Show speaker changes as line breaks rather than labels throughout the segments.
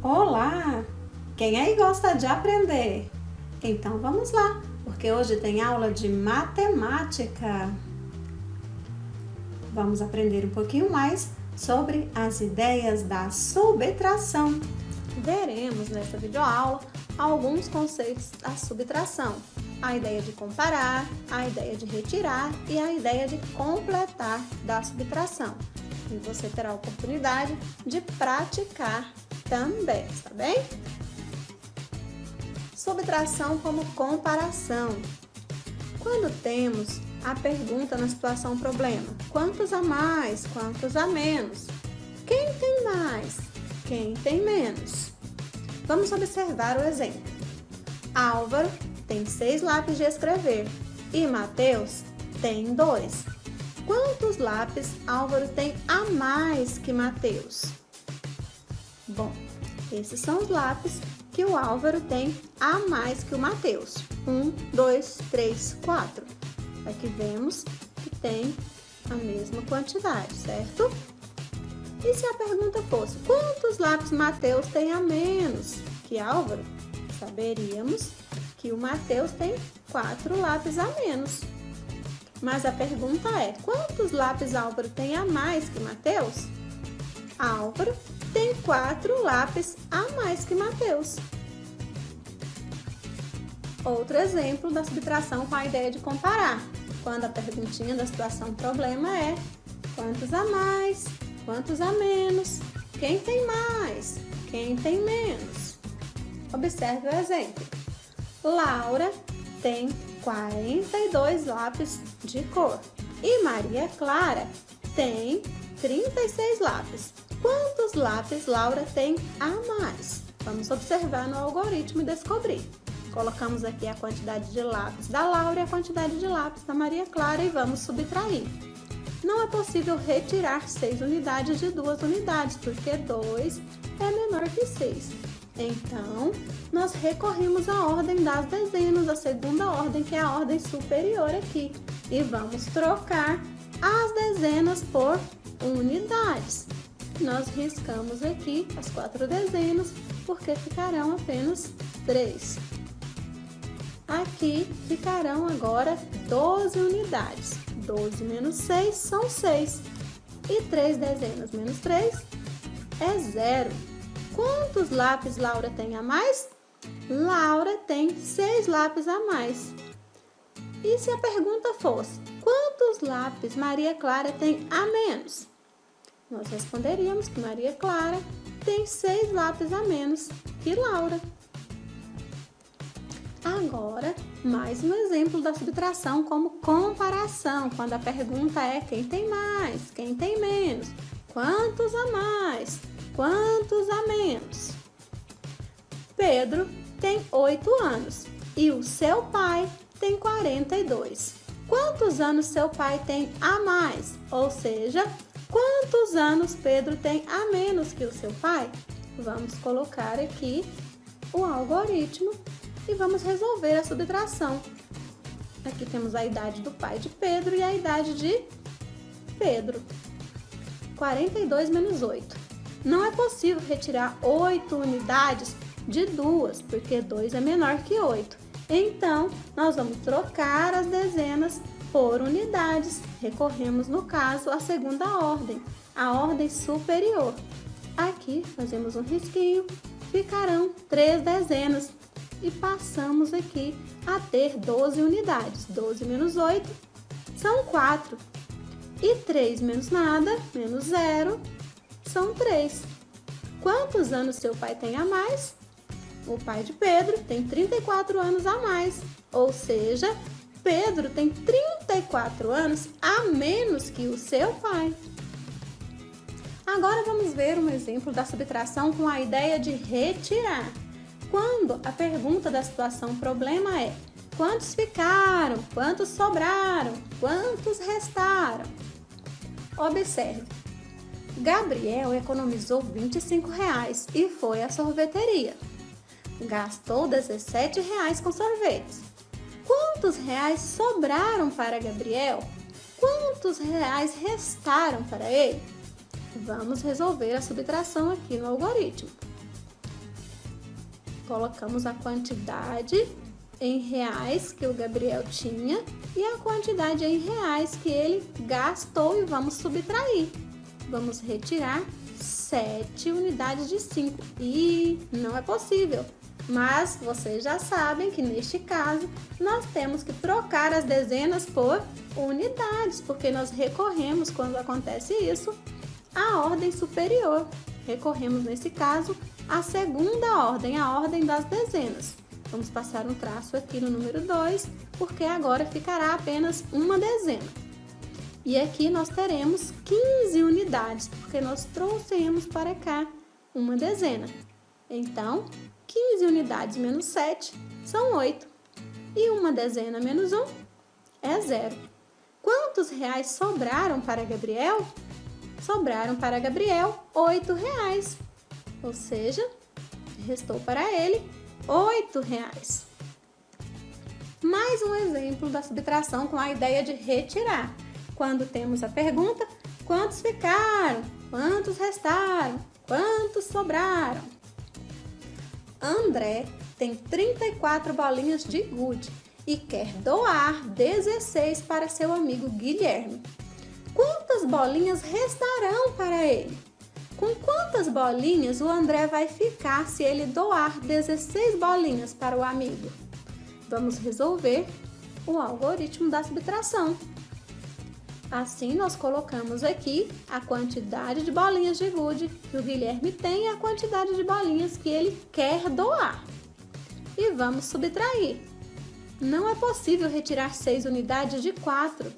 Olá! Quem aí gosta de aprender? Então vamos lá, porque hoje tem aula de matemática. Vamos aprender um pouquinho mais sobre as ideias da subtração. Veremos nessa videoaula alguns conceitos da subtração. A ideia de comparar, a ideia de retirar e a ideia de completar da subtração. E você terá a oportunidade de praticar também, tá bem? Subtração como comparação. Quando temos a pergunta na situação problema, quantos a mais, quantos a menos? Quem tem mais? Quem tem menos? Vamos observar o exemplo. Álvaro tem 6 lápis de escrever e Mateus tem 2. Quantos lápis Álvaro tem a mais que Mateus? Bom, esses são os lápis que o Álvaro tem a mais que o Mateus. 1, 2, 3, 4. Aqui vemos que tem a mesma quantidade, certo? E se a pergunta fosse, quantos lápis Mateus tem a menos que Álvaro? Saberíamos que o Mateus tem 4 lápis a menos. Mas a pergunta é, quantos lápis Álvaro tem a mais que Mateus? Álvaro tem 4 lápis a mais que Mateus. Outro exemplo da subtração com a ideia de comparar. Quando a perguntinha da situação problema é quantos a mais, quantos a menos, quem tem mais, quem tem menos. Observe o exemplo. Laura tem 42 lápis de cor e Maria Clara tem 36 lápis. Quantos lápis Laura tem a mais? Vamos observar no algoritmo e descobrir. Colocamos aqui a quantidade de lápis da Laura e a quantidade de lápis da Maria Clara e vamos subtrair. Não é possível retirar 6 unidades de 2 unidades, porque 2 é menor que 6. Então, nós recorremos à ordem das dezenas, a segunda ordem, que é a ordem superior aqui. E vamos trocar as dezenas por unidades. Nós riscamos aqui as 4 dezenas, porque ficarão apenas 3. Aqui ficarão agora 12 unidades. 12 menos 6 são 6. E 3 dezenas menos 3 é 0. Quantos lápis Laura tem a mais? Laura tem 6 lápis a mais. E se a pergunta fosse, quantos lápis Maria Clara tem a menos? Nós responderíamos que Maria Clara tem 6 lápis a menos que Laura. Agora, mais um exemplo da subtração como comparação, quando a pergunta é quem tem mais, quem tem menos, quantos a mais, quantos a menos. Pedro tem 8 anos e o seu pai tem 42. Quantos anos seu pai tem a mais? Ou seja, quantos anos Pedro tem a menos que o seu pai? Vamos colocar aqui o algoritmo e vamos resolver a subtração. Aqui temos a idade do pai de Pedro e a idade de Pedro. 42 menos 8. Não é possível retirar 8 unidades de 2, porque 2 é menor que 8. Então, nós vamos trocar as dezenas por unidades. Recorremos, no caso, à segunda ordem, a ordem superior. Aqui, fazemos um risquinho, ficarão 3 dezenas. E passamos aqui a ter 12 unidades. 12 menos 8 são 4. E 3 menos nada, menos 0, são 3. Quantos anos seu pai tem a mais? O pai de Pedro tem 34 anos a mais. Ou seja, Pedro tem 34 anos a menos que o seu pai. Agora vamos ver um exemplo da subtração com a ideia de retirar. Quando a pergunta da situação problema é quantos ficaram, quantos sobraram, quantos restaram? Observe, Gabriel economizou R$ 25 e foi à sorveteria. Gastou R$ 17 com sorvetes. Quantos reais sobraram para Gabriel? Quantos reais restaram para ele? Vamos resolver a subtração aqui no algoritmo. Colocamos a quantidade em reais que o Gabriel tinha e a quantidade em reais que ele gastou e vamos subtrair. Vamos retirar 7 unidades de 5 e não é possível. Mas vocês já sabem que neste caso nós temos que trocar as dezenas por unidades, porque nós recorremos, quando acontece isso, à ordem superior. Recorremos nesse caso à segunda ordem, a ordem das dezenas. Vamos passar um traço aqui no número 2, porque agora ficará apenas uma dezena. E aqui nós teremos 15 unidades, porque nós trouxemos para cá uma dezena. Então, 15 unidades menos 7 são 8. E uma dezena menos 1 é 0. Quantos reais sobraram para Gabriel? Sobraram para Gabriel 8 reais. Ou seja, restou para ele 8 reais. Mais um exemplo da subtração com a ideia de retirar. Quando temos a pergunta, quantos ficaram? Quantos restaram? Quantos sobraram? André tem 34 bolinhas de gude e quer doar 16 para seu amigo Guilherme. Quantas bolinhas restarão para ele? Com quantas bolinhas o André vai ficar se ele doar 16 bolinhas para o amigo? Vamos resolver o algoritmo da subtração. Assim, nós colocamos aqui a quantidade de bolinhas de gude que o Guilherme tem e a quantidade de bolinhas que ele quer doar. E vamos subtrair. Não é possível retirar 6 unidades de 4.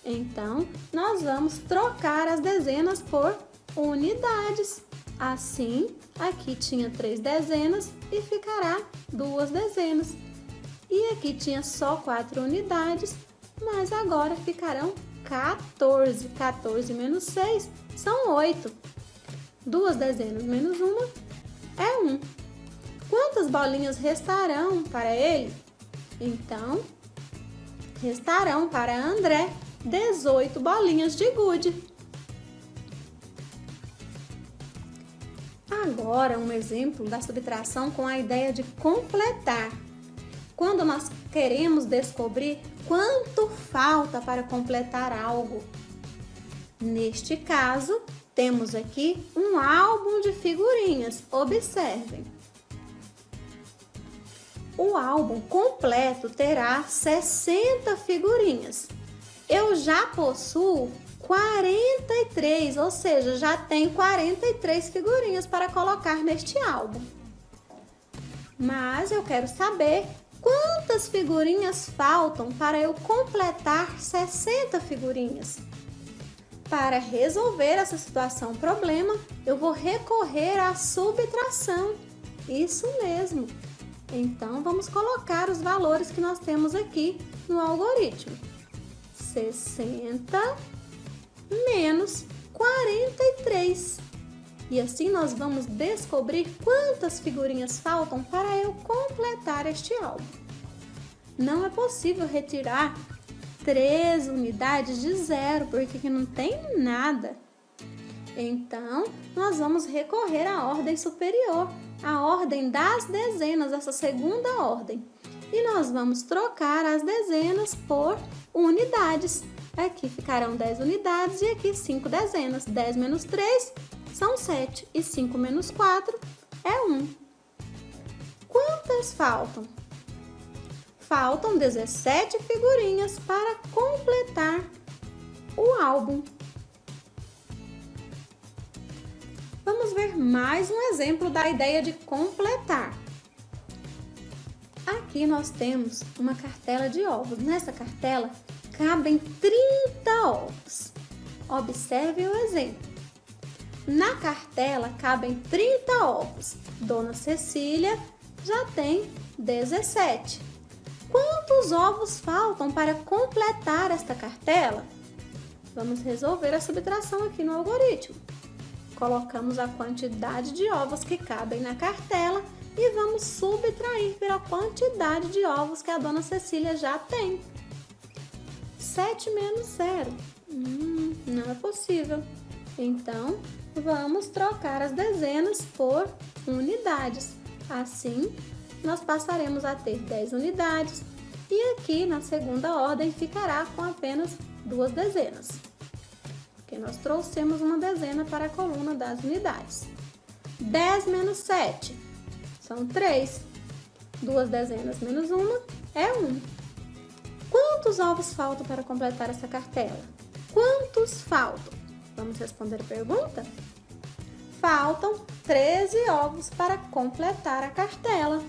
Então, nós vamos trocar as dezenas por unidades. Assim, aqui tinha 3 dezenas e ficará 2 dezenas. E aqui tinha só 4 unidades, mas agora ficarão 14. 14 menos 6 são 8. 2 dezenas menos 1 é 1. Quantas bolinhas restarão para ele? Então, restarão para André 18 bolinhas de gude. Agora, um exemplo da subtração com a ideia de completar. Quando nós queremos descobrir quanto falta para completar algo. Neste caso, temos aqui um álbum de figurinhas. Observem. O álbum completo terá 60 figurinhas. Eu já possuo 43, ou seja, já tenho 43 figurinhas para colocar neste álbum. Mas eu quero saber quantas figurinhas faltam para eu completar 60 figurinhas. Para resolver essa situação problema, eu vou recorrer à subtração. Isso mesmo. Então, vamos colocar os valores que nós temos aqui no algoritmo. 60 menos 43. E assim nós vamos descobrir quantas figurinhas faltam para eu completar este álbum. Não é possível retirar 3 unidades de 0, porque aqui não tem nada. Então, nós vamos recorrer à ordem superior, a ordem das dezenas, essa segunda ordem. E nós vamos trocar as dezenas por unidades. Aqui ficarão 10 unidades e aqui 5 dezenas. 10 menos 3 são 7 e 5 menos 4 é 1. Quantas faltam? Faltam 17 figurinhas para completar o álbum. Vamos ver mais um exemplo da ideia de completar. Aqui nós temos uma cartela de ovos. Nessa cartela cabem 30 ovos. Observe o exemplo. Na cartela cabem 30 ovos. Dona Cecília já tem 17. Quantos ovos faltam para completar esta cartela? Vamos resolver a subtração aqui no algoritmo. Colocamos a quantidade de ovos que cabem na cartela e vamos subtrair pela quantidade de ovos que a Dona Cecília já tem. 7 menos 0. Não é possível. Então, vamos trocar as dezenas por unidades. Assim, nós passaremos a ter 10 unidades e aqui na segunda ordem ficará com apenas 2 dezenas, porque nós trouxemos uma dezena para a coluna das unidades. 10 menos 7 são 3. 2 dezenas menos 1 é 1. Quantos ovos faltam para completar essa cartela? Quantos faltam? Vamos responder a pergunta? Faltam 13 ovos para completar a cartela.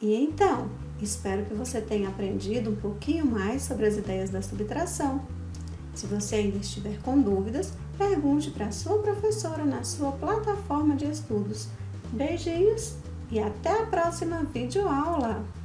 E então, espero que você tenha aprendido um pouquinho mais sobre as ideias da subtração. Se você ainda estiver com dúvidas, pergunte para a sua professora na sua plataforma de estudos. Beijinhos e até a próxima videoaula!